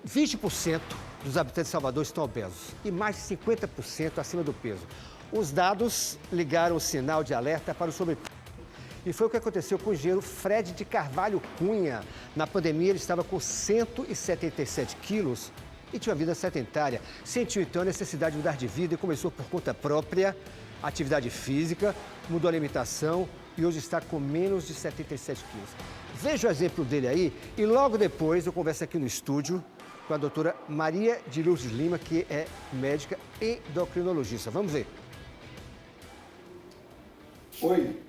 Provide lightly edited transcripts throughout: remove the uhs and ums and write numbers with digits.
20% dos habitantes de Salvador estão obesos e mais de 50% acima do peso. Os dados ligaram o sinal de alerta para o sobrepeso. E foi o que aconteceu com o engenheiro Fred de Carvalho Cunha. Na pandemia, ele estava com 177 quilos e tinha uma vida sedentária. Sentiu, então, a necessidade de mudar de vida e começou por conta própria, atividade física, mudou a alimentação e hoje está com menos de 77 quilos. Veja o exemplo dele aí e logo depois eu converso aqui no estúdio com a doutora Maria de Lourdes Lima, que é médica endocrinologista. Vamos ver. Oi,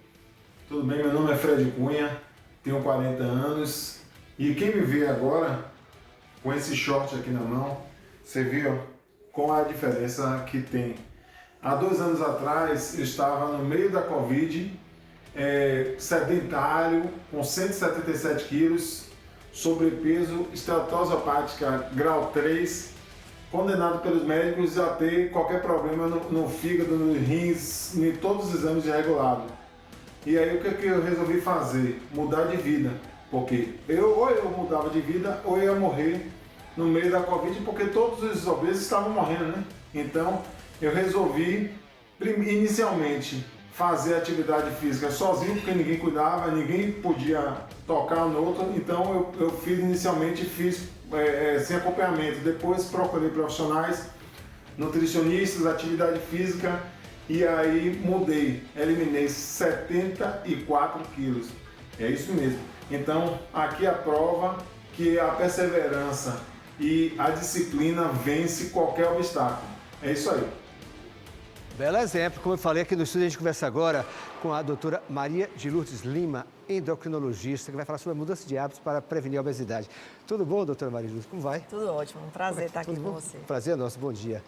tudo bem? Meu nome é Fred Cunha, tenho 40 anos e quem me vê agora com esse short aqui na mão, você viu qual a diferença que tem. Há 2 anos atrás eu estava no meio da Covid, sedentário, com 177 quilos, sobrepeso, esteatose hepática grau 3, condenado pelos médicos a ter qualquer problema no fígado, nos rins, em todos os exames irregulados. E aí o que eu resolvi fazer? Mudar de vida. Porque ou eu mudava de vida ou eu ia morrer no meio da Covid, porque todos os obesos estavam morrendo, né? Então eu resolvi, inicialmente, fazer atividade física sozinho, porque ninguém cuidava, ninguém podia tocar no outro. Então eu fiz inicialmente, sem acompanhamento. Depois procurei profissionais, nutricionistas, atividade física, e aí mudei, eliminei 74 quilos. É isso mesmo. Então aqui a prova que a perseverança e a disciplina vence qualquer obstáculo. É isso aí. Belo exemplo. Como eu falei aqui no estúdio, a gente conversa agora com a doutora Maria de Lourdes Lima, endocrinologista, que vai falar sobre a mudança de hábitos para prevenir a obesidade. Tudo bom, doutora Maria de Lourdes? Como vai? Tudo ótimo. Um prazer estar aqui com você. Prazer é nosso. Bom dia.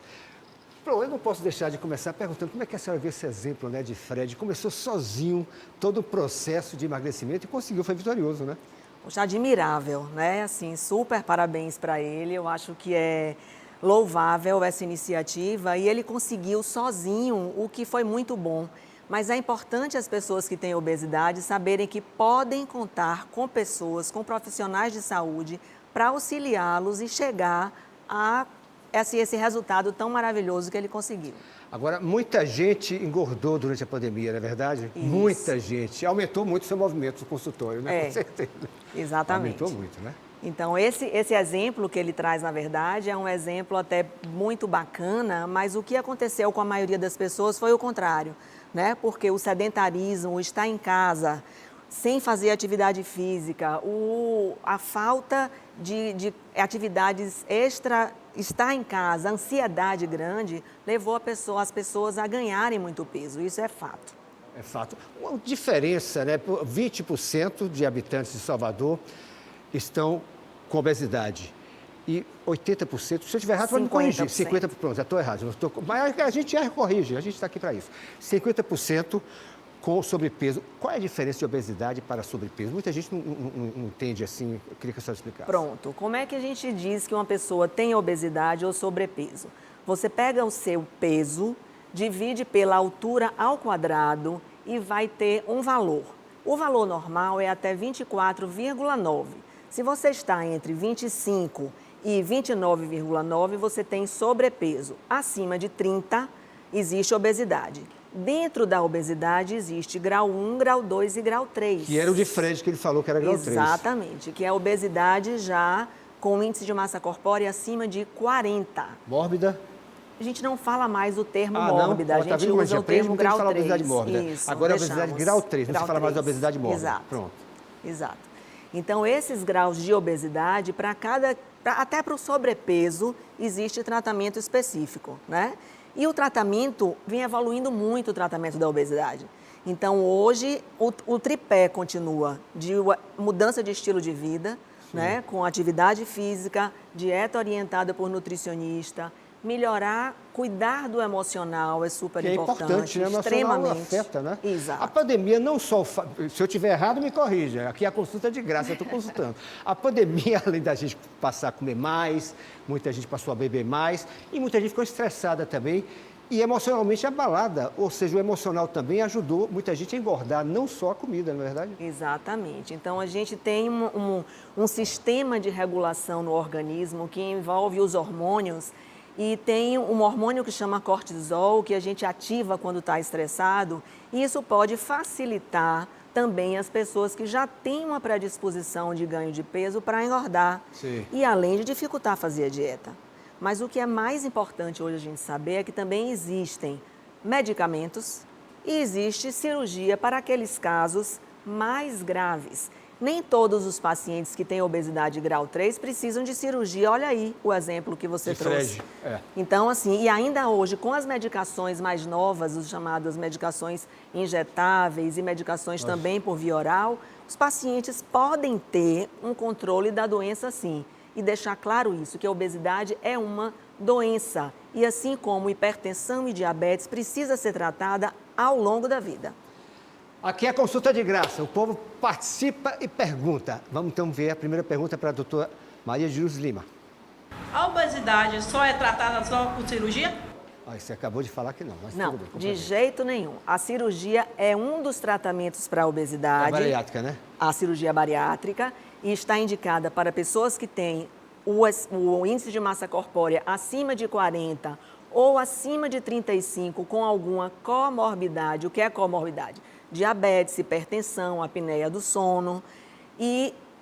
Bom, eu não posso deixar de começar perguntando como é que a senhora vê esse exemplo, né, de Fred. Começou sozinho todo o processo de emagrecimento e conseguiu, foi vitorioso, né? Poxa, admirável, né? Assim, super parabéns para ele. Eu acho que é louvável essa iniciativa e ele conseguiu sozinho, o que foi muito bom. Mas é importante as pessoas que têm obesidade saberem que podem contar com pessoas, com profissionais de saúde para auxiliá-los e chegar a esse resultado tão maravilhoso que ele conseguiu. Agora, muita gente engordou durante a pandemia, não é verdade? Isso. Muita gente. Aumentou muito o seu movimento no consultório, né? Com certeza. Exatamente. Aumentou muito, né? Então, esse exemplo que ele traz, na verdade, é um exemplo até muito bacana, mas o que aconteceu com a maioria das pessoas foi o contrário, né? Porque o sedentarismo, o estar em casa, sem fazer atividade física, a falta de atividades extra, estar em casa, a ansiedade grande, levou as pessoas a ganharem muito peso. Isso é fato. É fato. Uma diferença, né? 20% de habitantes de Salvador estão com obesidade. E 80%, se eu estiver errado, pode me corrigir. 50%, pronto, já estou errado. Mas a gente corrige, a gente está aqui para isso. 50% com sobrepeso. Qual é a diferença de obesidade para sobrepeso? Muita gente não entende assim, eu queria que a senhora explicasse. Pronto, como é que a gente diz que uma pessoa tem obesidade ou sobrepeso? Você pega o seu peso, divide pela altura ao quadrado e vai ter um valor. O valor normal é até 24,9. Se você está entre 25 e 29,9, você tem sobrepeso. Acima de 30, existe obesidade. Dentro da obesidade existe grau 1, grau 2 e grau 3. Que era o de Fred que ele falou que era grau 3. Exatamente, que é a obesidade já com índice de massa corpórea acima de 40. Mórbida? A gente não fala mais o termo mórbida, não? a gente usa o termo grau 3. Obesidade mórbida. Isso, agora é obesidade grau 3, não se fala mais de obesidade mórbida. Exato. Pronto. Exato. Então, esses graus de obesidade, até para o sobrepeso, existe tratamento específico, né? E o tratamento vem evoluindo muito, o tratamento da obesidade. Então, hoje, o tripé continua de mudança de estilo de vida, né? Com atividade física, dieta orientada por nutricionista, melhorar, cuidar do emocional é super importante. É importante, né? O emocional afeta, né? Exato. A pandemia não só... Se eu estiver errado, me corrija. Aqui a consulta é de graça, eu estou consultando. A pandemia, além da gente passar a comer mais, muita gente passou a beber mais e muita gente ficou estressada também e emocionalmente abalada, ou seja, o emocional também ajudou muita gente a engordar, não só a comida, não é verdade? Exatamente. Então, a gente tem um sistema de regulação no organismo que envolve os hormônios e tem um hormônio que chama cortisol, que a gente ativa quando está estressado, e isso pode facilitar também as pessoas que já têm uma predisposição de ganho de peso para engordar. Sim. E além de dificultar fazer a dieta. Mas o que é mais importante hoje a gente saber é que também existem medicamentos e existe cirurgia para aqueles casos mais graves. Nem todos os pacientes que têm obesidade grau 3 precisam de cirurgia. Olha aí o exemplo que você trouxe. Então, assim, e ainda hoje, com as medicações mais novas, os chamadas medicações injetáveis e medicações também por via oral, os pacientes podem ter um controle da doença, sim. E deixar claro isso, que a obesidade é uma doença. E assim como hipertensão e diabetes, precisa ser tratada ao longo da vida. Aqui é consulta de graça, o povo participa e pergunta. Vamos então ver a primeira pergunta para a doutora Maria de Luz Lima. A obesidade só é tratada só por cirurgia? Você acabou de falar que não, mas Não, tudo bem, de jeito nenhum. A cirurgia é um dos tratamentos para a obesidade. A bariátrica, né? A cirurgia bariátrica, e está indicada para pessoas que têm o índice de massa corpórea acima de 40 ou acima de 35 com alguma comorbidade. O que é comorbidade? Diabetes, hipertensão, apneia do sono,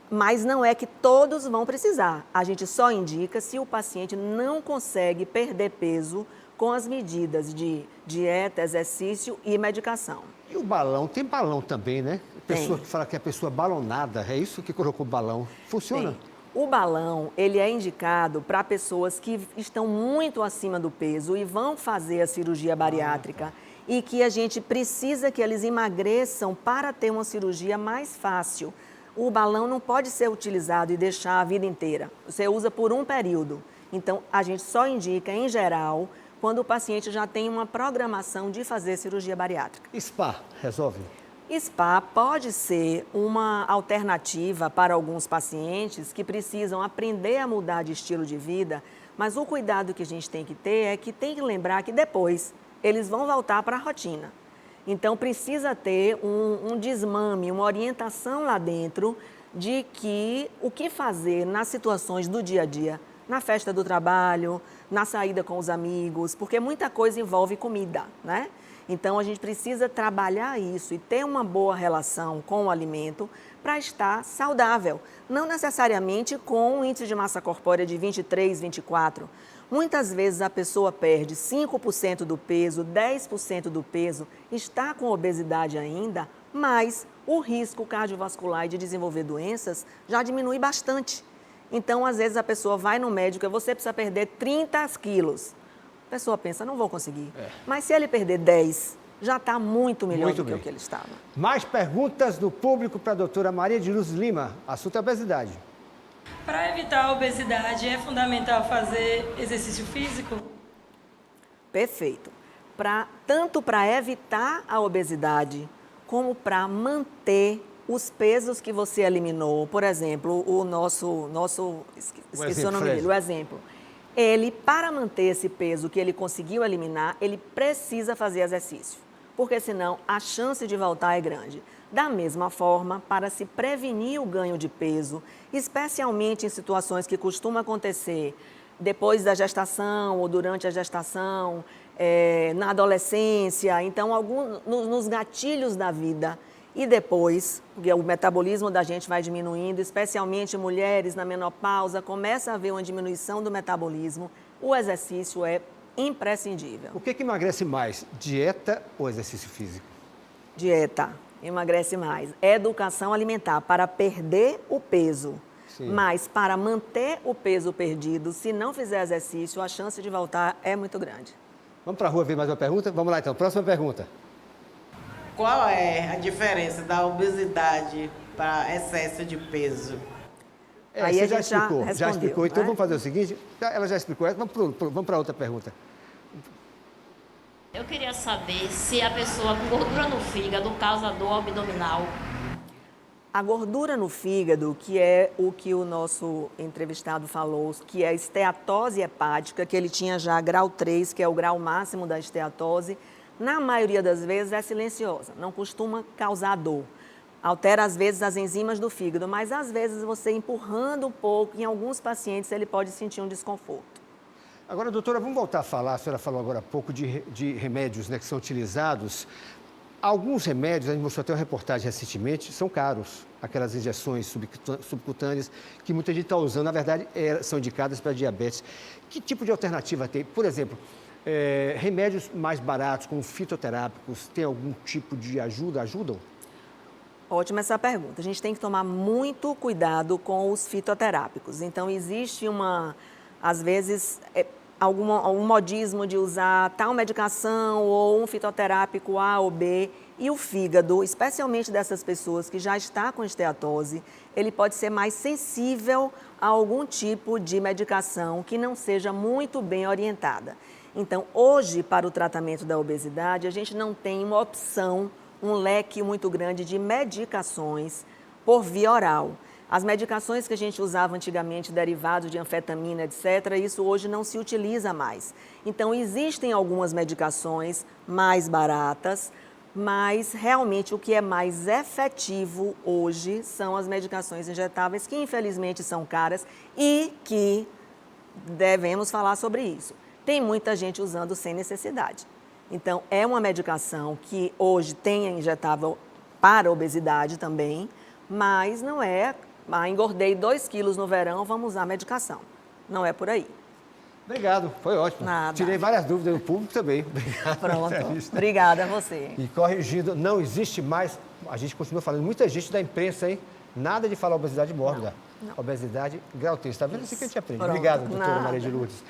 mas não é que todos vão precisar. A gente só indica se o paciente não consegue perder peso com as medidas de dieta, exercício e medicação. E o balão? Tem balão também, né? Pessoa Tem. que fala que é pessoa balonada, é isso que colocou o balão. Funciona? Tem. O balão, ele é indicado para pessoas que estão muito acima do peso e vão fazer a cirurgia bariátrica. E que a gente precisa que eles emagreçam para ter uma cirurgia mais fácil. O balão não pode ser utilizado e deixar a vida inteira. Você usa por um período. Então, a gente só indica, em geral, quando o paciente já tem uma programação de fazer cirurgia bariátrica. Spa, resolve? Spa pode ser uma alternativa para alguns pacientes que precisam aprender a mudar de estilo de vida, mas o cuidado que a gente tem que ter é que tem que lembrar que depois eles vão voltar para a rotina. Então, precisa ter um desmame, uma orientação lá dentro de que o que fazer nas situações do dia a dia, na festa do trabalho, na saída com os amigos, porque muita coisa envolve comida, né? Então, a gente precisa trabalhar isso e ter uma boa relação com o alimento para estar saudável. Não necessariamente com um índice de massa corpórea de 23, 24. Muitas vezes a pessoa perde 5% do peso, 10% do peso, está com obesidade ainda, mas o risco cardiovascular e de desenvolver doenças já diminui bastante. Então, às vezes, a pessoa vai no médico, você precisa perder 30 quilos. A pessoa pensa, não vou conseguir. Mas se ele perder 10, já está muito melhor do que o que ele estava. Mais perguntas do público para a doutora Maria de Luz Lima. Assunto é obesidade. Para evitar a obesidade, é fundamental fazer exercício físico? Perfeito. Tanto para evitar a obesidade, como para manter os pesos que você eliminou. Por exemplo, esqueci o nome dele, o exemplo. Ele, para manter esse peso que ele conseguiu eliminar, ele precisa fazer exercício, porque senão a chance de voltar é grande. Da mesma forma, para se prevenir o ganho de peso, especialmente em situações que costumam acontecer depois da gestação ou durante a gestação, na adolescência, então nos gatilhos da vida. E depois, porque o metabolismo da gente vai diminuindo, especialmente mulheres na menopausa, começa a haver uma diminuição do metabolismo, o exercício é imprescindível. O que emagrece mais, dieta ou exercício físico? Dieta, emagrece mais. Educação alimentar, para perder o peso. Sim. Mas para manter o peso perdido, se não fizer exercício, a chance de voltar é muito grande. Vamos para a rua ver mais uma pergunta? Vamos lá então, próxima pergunta. Qual é a diferença da obesidade para excesso de peso? Aí você a gente já explicou. Então, né? vamos fazer o seguinte, ela já explicou, vamos para outra pergunta. Eu queria saber se a pessoa com gordura no fígado causa dor abdominal. A gordura no fígado, que é o que o nosso entrevistado falou, que é a esteatose hepática, que ele tinha já grau 3, que é o grau máximo da esteatose, na maioria das vezes é silenciosa, não costuma causar dor. Altera, às vezes, as enzimas do fígado, mas, às vezes, você empurrando um pouco, em alguns pacientes, ele pode sentir um desconforto. Agora, doutora, vamos voltar a falar, a senhora falou agora há pouco de remédios, né, que são utilizados. Alguns remédios, a gente mostrou até uma reportagem recentemente, são caros. Aquelas injeções subcutâneas que muita gente está usando, na verdade, são indicadas para diabetes. Que tipo de alternativa tem? Por exemplo, remédios mais baratos, como fitoterápicos, tem algum tipo de ajuda? Ajudam? Ótima essa pergunta. A gente tem que tomar muito cuidado com os fitoterápicos. Então, existe às vezes, algum modismo de usar tal medicação ou um fitoterápico A ou B. E o fígado, especialmente dessas pessoas que já está com esteatose, ele pode ser mais sensível a algum tipo de medicação que não seja muito bem orientada. Então, hoje, para o tratamento da obesidade, a gente não tem uma opção, um leque muito grande de medicações por via oral. As medicações que a gente usava antigamente, derivados de anfetamina, etc., isso hoje não se utiliza mais. Então, existem algumas medicações mais baratas, mas realmente o que é mais efetivo hoje são as medicações injetáveis, que infelizmente são caras e que devemos falar sobre isso. Tem muita gente usando sem necessidade. Então, é uma medicação que hoje tem injetável para obesidade também, mas não é, engordei 2 quilos no verão, vamos usar medicação. Não é por aí. Obrigado, foi ótimo. Nada. Tirei várias dúvidas do público também. Obrigado. Pronto, obrigada a você. E corrigindo, não existe mais, a gente continua falando, muita gente da imprensa, hein? Nada de falar obesidade mórbida. Não. Obesidade grau 3. Está vendo isso que a gente aprende? Pronto. Obrigado, doutora Nada. Maria de Lourdes.